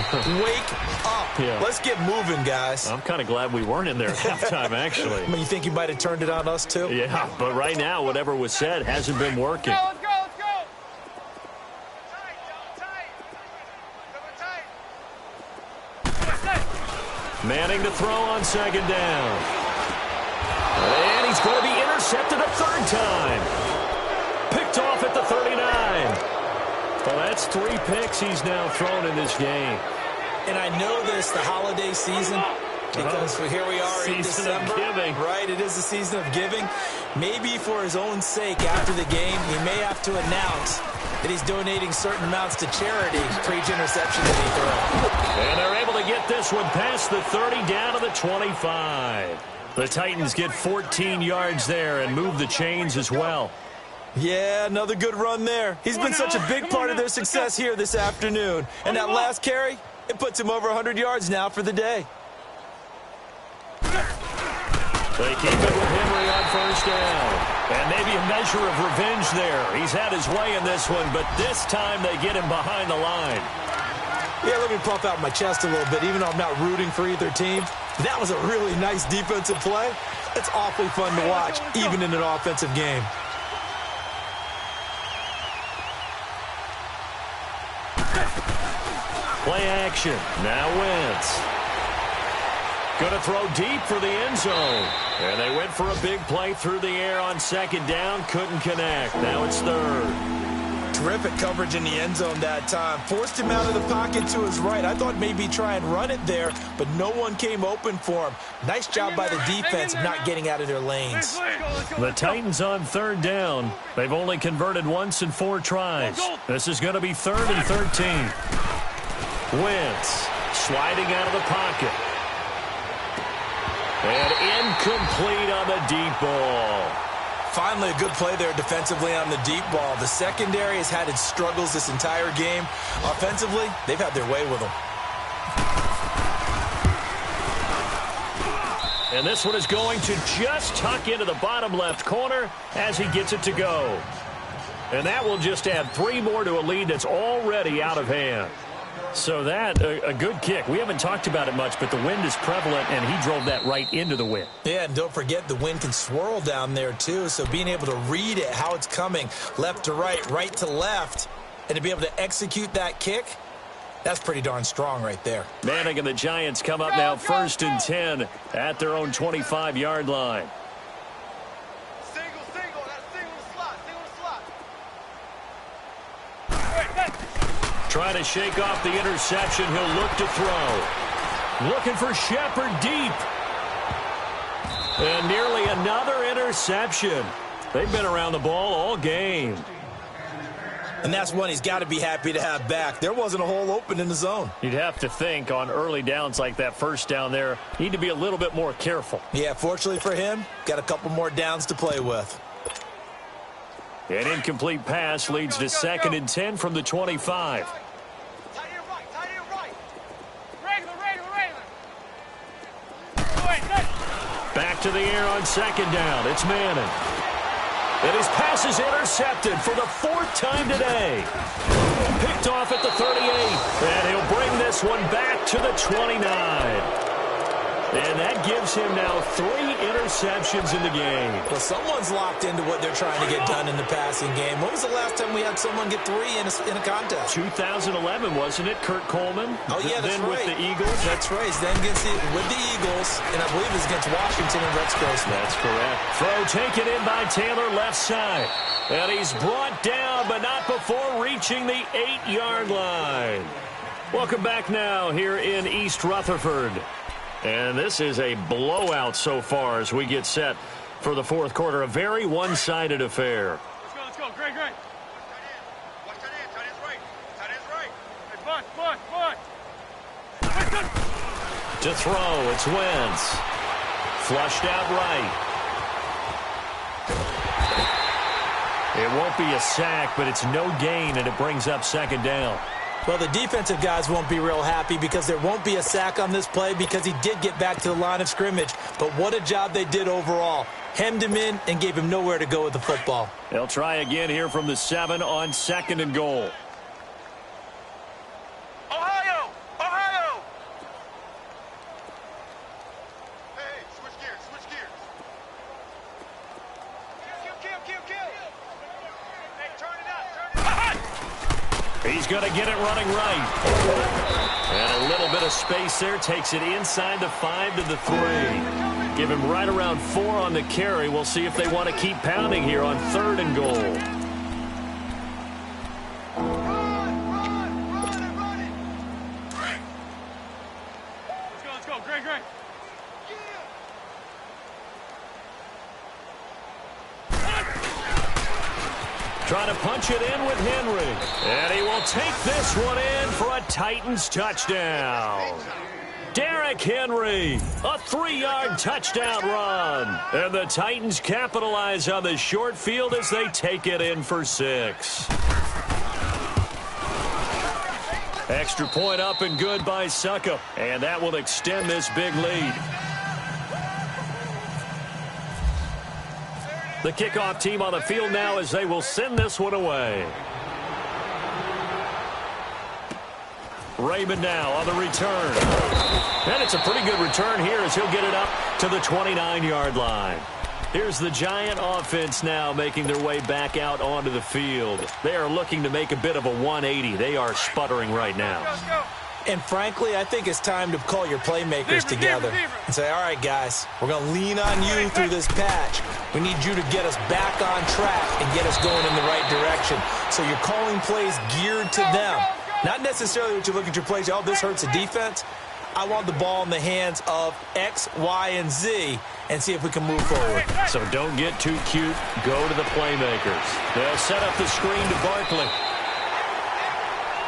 wake up. Yeah. Let's get moving, guys. I'm kind of glad we weren't in there at halftime, actually. I mean, you think you might have turned it on us, too? Yeah, but right now, whatever was said hasn't been working. Let's go. Manning to throw on second down. And he's going to be intercepted a third time. Picked off at the 39. Well, that's 3 picks he's now thrown in this game. And I know this, the holiday season, because here we are in December. Right, it is the season of giving. Maybe for his own sake after the game, he may have to announce that he's donating certain amounts to charity for each interception that he throws. And they're able to get this one past the 30 down to the 25. The Titans get 14 yards there and move the chains as well. Yeah, another good run there. He's been such a big part of their success here this afternoon. And that last carry, it puts him over 100 yards now for the day. They keep it with Henry on first down. And maybe a measure of revenge there. He's had his way in this one, but this time they get him behind the line. Yeah, let me puff out my chest a little bit, even though I'm not rooting for either team. That was a really nice defensive play. It's awfully fun to watch, even in an offensive game. Play action. Now Wentz. Going to throw deep for the end zone. And they went for a big play through the air on second down. Couldn't connect. Now it's third. Terrific coverage in the end zone that time. Forced him out of the pocket to his right. I thought maybe try and run it there, but no one came open for him. Nice job by the defense of not getting out of their lanes. The Titans on third down. They've only converted once in 4 tries. This is going to be 3rd and 13. Wentz sliding out of the pocket. And incomplete on the deep ball. Finally, a good play there defensively on the deep ball. The secondary has had its struggles this entire game. Offensively, they've had their way with them. And this one is going to just tuck into the bottom left corner as he gets it to go. And that will just add 3 more to a lead that's already out of hand. So that, a good kick. We haven't talked about it much, but the wind is prevalent, and he drove that right into the wind. Yeah, and don't forget the wind can swirl down there, too. So being able to read it, how it's coming, left to right, right to left, and to be able to execute that kick, that's pretty darn strong right there. Manning and the Giants come up now 1st and 10 at their own 25-yard line. Trying to shake off the interception. He'll look to throw. Looking for Shepard deep. And nearly another interception. They've been around the ball all game. And that's one he's got to be happy to have back. There wasn't a hole open in the zone. You'd have to think on early downs like that first down there, need to be a little bit more careful. Yeah, fortunately for him, got a couple more downs to play with. An incomplete pass leads to 2nd and 10 from the 25. Back to the air on 2nd down. It's Manning. And his pass is intercepted for the 4th time today. Picked off at the 38. And he'll bring this one back to the 29. And that gives him now 3 interceptions in the game. Well, someone's locked into what they're trying to get done in the passing game. When was the last time we had someone get 3 in a contest? 2011, wasn't it? Kurt Coleman? Oh, yeah, that's then right. With the Eagles? That's right. Then with the Eagles, and I believe it's against Washington and Rex Grossman. That's correct. Throw taken in by Taylor, left side. And he's brought down, but not before reaching the 8-yard line. Welcome back now here in East Rutherford. And this is a blowout so far as we get set for the 4th quarter. A very one-sided affair. Let's go. Great. Watch tight end's right. Tight end's right. Hey, Buck. To throw, it's Wentz. Flushed out right. It won't be a sack, but it's no gain, and it brings up 2nd down. Well, the defensive guys won't be real happy because there won't be a sack on this play because he did get back to the line of scrimmage. But what a job they did overall. Hemmed him in and gave him nowhere to go with the football. They'll try again here from the 7 on 2nd and goal. Ohio! Hey, switch gears. Kill. Hey, turn it up. He's going to get it running right. And a little bit of space there. Takes it inside the 5 to the 3. Give him right around 4 on the carry. We'll see if they want to keep pounding here on 3rd and goal. Run it. Let's go. Great. Trying to punch it in with Henry. And he will take this one in for a Titans touchdown. Derrick Henry, a 3-yard touchdown run. And the Titans capitalize on the short field as they take it in for 6. Extra point up and good by Suckup. And that will extend this big lead. The kickoff team on the field now as they will send this one away. Raymond now on the return. And it's a pretty good return here as he'll get it up to the 29-yard line. Here's the Giant offense now making their way back out onto the field. They are looking to make a bit of a 180. They are sputtering right now. And frankly, I think it's time to call your playmakers together and say, all right, guys, we're going to lean on you through this patch. We need you to get us back on track and get us going in the right direction. So you're calling plays geared to them. Not necessarily what you look at your plays, oh, this hurts the defense. I want the ball in the hands of X, Y, and Z and see if we can move forward. So don't get too cute. Go to the playmakers. They'll set up the screen to Barkley.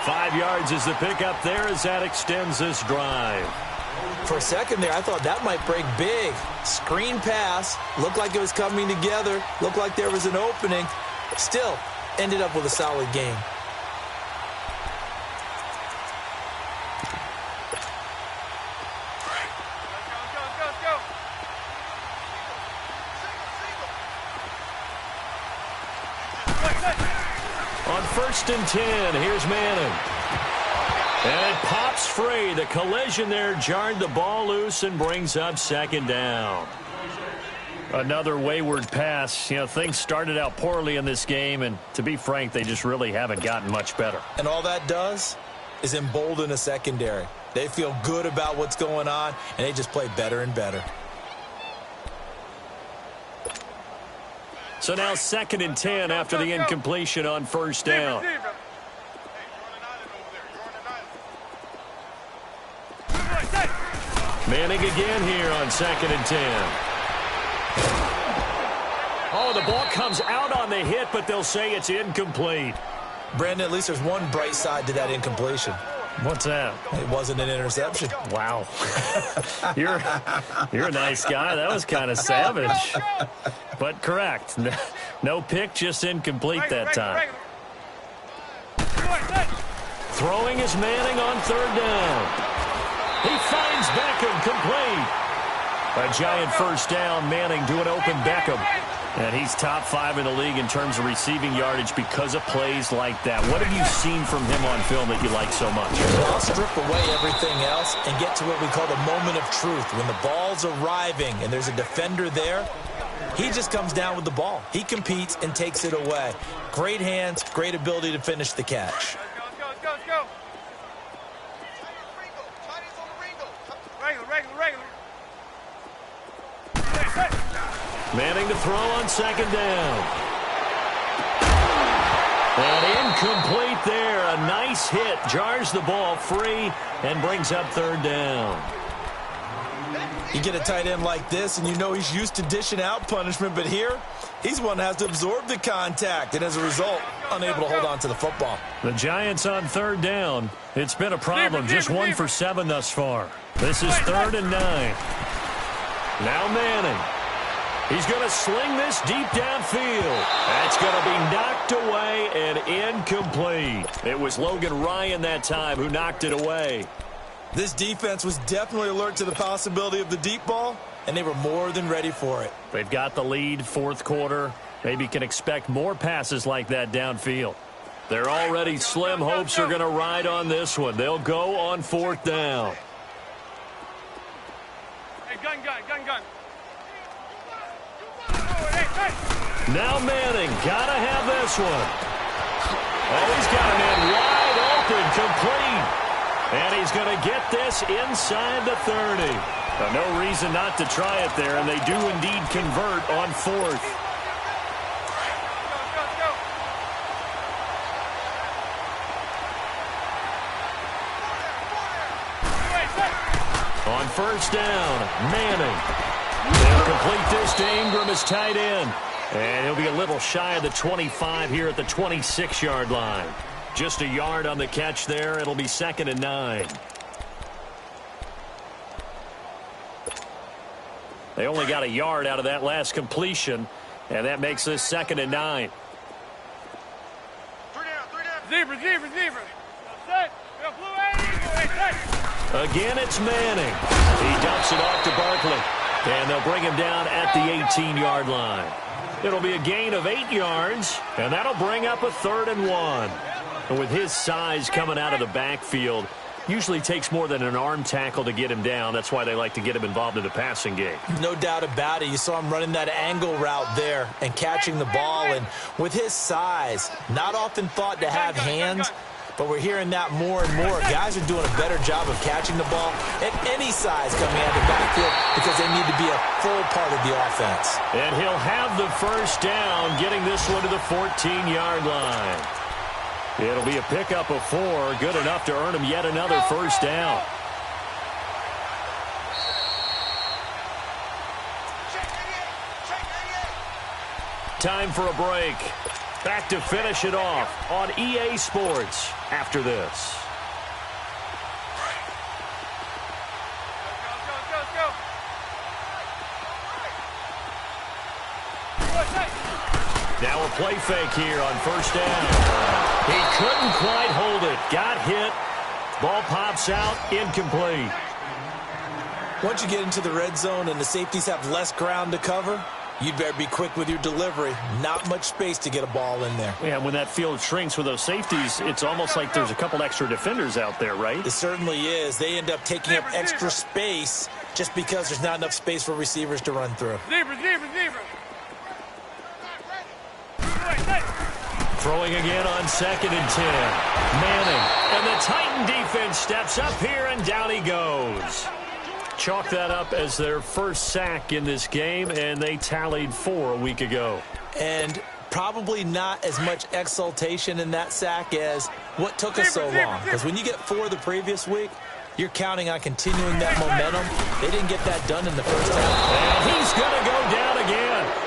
5 yards is the pickup there as that extends this drive. For a second there, I thought that might break big. Screen pass. Looked like it was coming together. Looked like there was an opening. Still, ended up with a solid game. On 1st and 10, here's Manning. And it pops free. The collision there jarred the ball loose and brings up second down. Another wayward pass. You know, things started out poorly in this game, and to be frank, they just really haven't gotten much better. And all that does is embolden a secondary. They feel good about what's going on, and they just play better and better. So now 2nd and 10 after the incompletion on first down. Manning again here on 2nd and 10. Oh, the ball comes out on the hit, but they'll say it's incomplete. Brandon, at least there's one bright side to that incompletion. What's that? It wasn't an interception. Wow. You're a nice guy. That was kind of savage. But correct. No pick, just incomplete that time. Throwing is Manning on 3rd down. He finds Beckham complete. A giant first down. Manning to an open Beckham. And he's top 5 in the league in terms of receiving yardage because of plays like that. What have you seen from him on film that you like so much? Well, I'll strip away everything else and get to what we call the moment of truth. When the ball's arriving and there's a defender there, he just comes down with the ball. He competes and takes it away. Great hands, great ability to finish the catch. Let's go. Regular. Manning to throw on 2nd down. And incomplete there. A nice hit. Jars the ball free and brings up 3rd down. You get a tight end like this, and you know he's used to dishing out punishment, but here, he's one that has to absorb the contact, and as a result, unable to hold on to the football. The Giants on 3rd down. It's been a problem. Just 1 for 7 thus far. This is 3rd and 9. Now Manning. He's going to sling this deep downfield. That's going to be knocked away and incomplete. It was Logan Ryan that time who knocked it away. This defense was definitely alert to the possibility of the deep ball, and they were more than ready for it. They've got the lead, 4th quarter. Maybe can expect more passes like that downfield. They're already slim hopes are going to ride on this one. They'll go on 4th down. Hey, gun. Now Manning, gotta have this one. Oh, he's got a man wide open, complete. And he's going to get this inside the 30. No reason not to try it there, and they do indeed convert on 4th. Go. On 1st down, Manning. They'll complete this to Ingram as tight end. And he'll be a little shy of the 25 here at the 26-yard line. Just a yard on the catch there. It'll be 2nd and 9. They only got a yard out of that last completion, and that makes this 2nd and 9. 3 down. Zebra. Set. Again, it's Manning. He dumps it off to Barkley, and they'll bring him down at the 18-yard line. It'll be a gain of 8 yards, and that'll bring up a 3rd and 1. And with his size coming out of the backfield, usually takes more than an arm tackle to get him down. That's why they like to get him involved in the passing game. No doubt about it. You saw him running that angle route there and catching the ball. And with his size, not often thought to have hands, but we're hearing that more and more. Guys are doing a better job of catching the ball at any size coming out of the backfield because they need to be a full part of the offense. And he'll have the first down, getting this one to the 14-yard line. It'll be a pickup of 4, good enough to earn him yet another first down. Time for a break. Back to finish it off on EA Sports after this. Now a play fake here on first down. He couldn't quite hold it. Got hit. Ball pops out. Incomplete. Once you get into the red zone and the safeties have less ground to cover, you'd better be quick with your delivery. Not much space to get a ball in there. Yeah, when that field shrinks with those safeties, it's almost like there's a couple extra defenders out there, right? It certainly is. They end up taking up extra space just because there's not enough space for receivers to run through. Zebra. Throwing again on 2nd and 10. Manning. And the Titan defense steps up here, and down he goes. Chalk that up as their first sack in this game, and they tallied 4 a week ago. And probably not as much exultation in that sack as what took us so long. Because when you get 4 the previous week, you're counting on continuing that momentum. They didn't get that done in the first half. And he's going to go down again.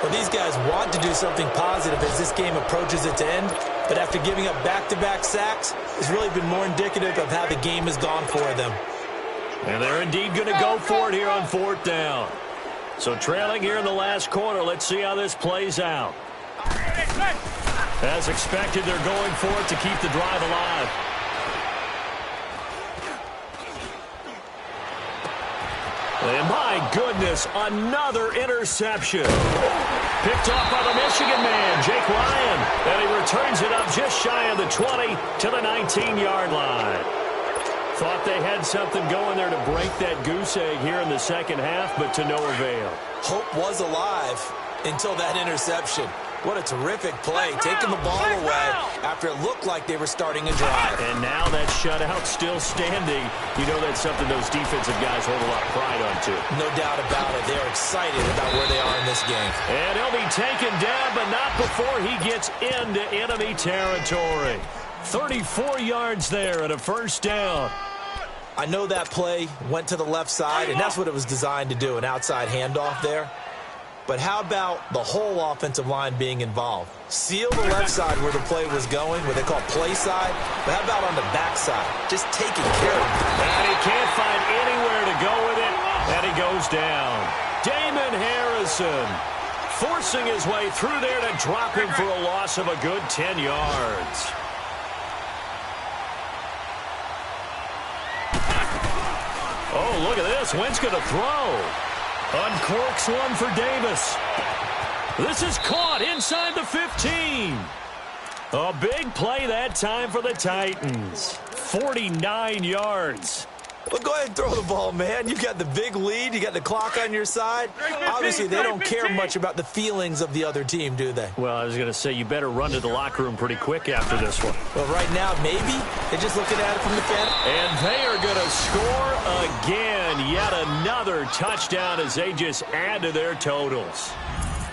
Well, these guys want to do something positive as this game approaches its end, but after giving up back-to-back sacks, it's really been more indicative of how the game has gone for them. And they're indeed going to go for it here on 4th down. So trailing here in the last quarter, let's see how this plays out. As expected, they're going for it to keep the drive alive. And my goodness, another interception. Picked off by the Michigan man, Jake Ryan. And he returns it up just shy of the 20 to the 19-yard line. Thought they had something going there to break that goose egg here in the second half, but to no avail. Hope was alive until that interception. What a terrific play, taking the ball away after it looked like they were starting a drive. And now that shutout still standing. You know that's something those defensive guys hold a lot of pride on, too. No doubt about it. They're excited about where they are in this game. And he'll be taken down, but not before he gets into enemy territory. 34 yards there and a first down. I know that play went to the left side, and that's what it was designed to do, an outside handoff there. But how about the whole offensive line being involved? Seal the left side where the play was going, what they call play side. But how about on the back side? Just taking care of it. And he can't find anywhere to go with it, and he goes down. Damon Harrison forcing his way through there to drop him for a loss of a good 10 yards. Oh, look at this. Wentz going to throw. Uncorks one for Davis. This is caught inside the 15. A big play that time for the Titans. 49 yards. Well, go ahead and throw the ball, man. You got the big lead. You got the clock on your side. Obviously, they don't care much about the feelings of the other team, do they? Well, I was going to say, you better run to the locker room pretty quick after this one. Well, right now, maybe. They're just looking at it from the fan. And they are going to score again. Yet another touchdown as they just add to their totals.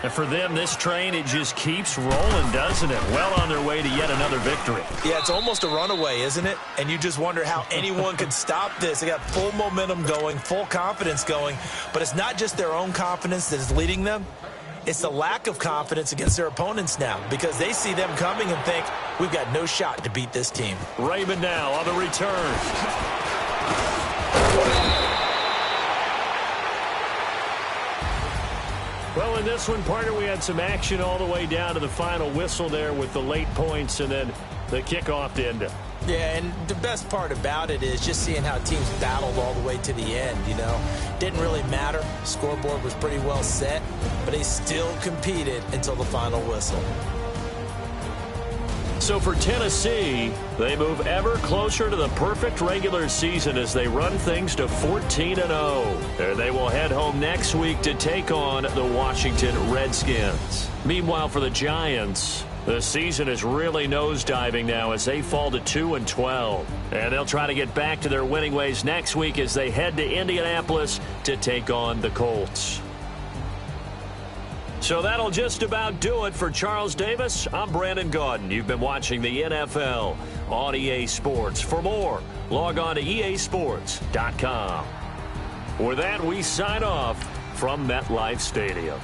And for them, this train, it just keeps rolling, doesn't it? Well on their way to yet another victory. Yeah, it's almost a runaway, isn't it? And you just wonder how anyone could stop this. They got full momentum going, full confidence going. But it's not just their own confidence that is leading them. It's the lack of confidence against their opponents now because they see them coming and think, we've got no shot to beat this team. Raymond now on the return. Well, in this one, partner, we had some action all the way down to the final whistle there with the late points and then the kickoff to end it. Yeah, and the best part about it is just seeing how teams battled all the way to the end, you know. Didn't really matter. Scoreboard was pretty well set, but they still competed until the final whistle. So for Tennessee, they move ever closer to the perfect regular season as they run things to 14-0. And they will head home next week to take on the Washington Redskins. Meanwhile, for the Giants, the season is really nosediving now as they fall to 2-12. And they'll try to get back to their winning ways next week as they head to Indianapolis to take on the Colts. So that'll just about do it for Charles Davis. I'm Brandon Gaudin. You've been watching the NFL on EA Sports. For more, log on to easports.com. With that, we sign off from MetLife Stadium.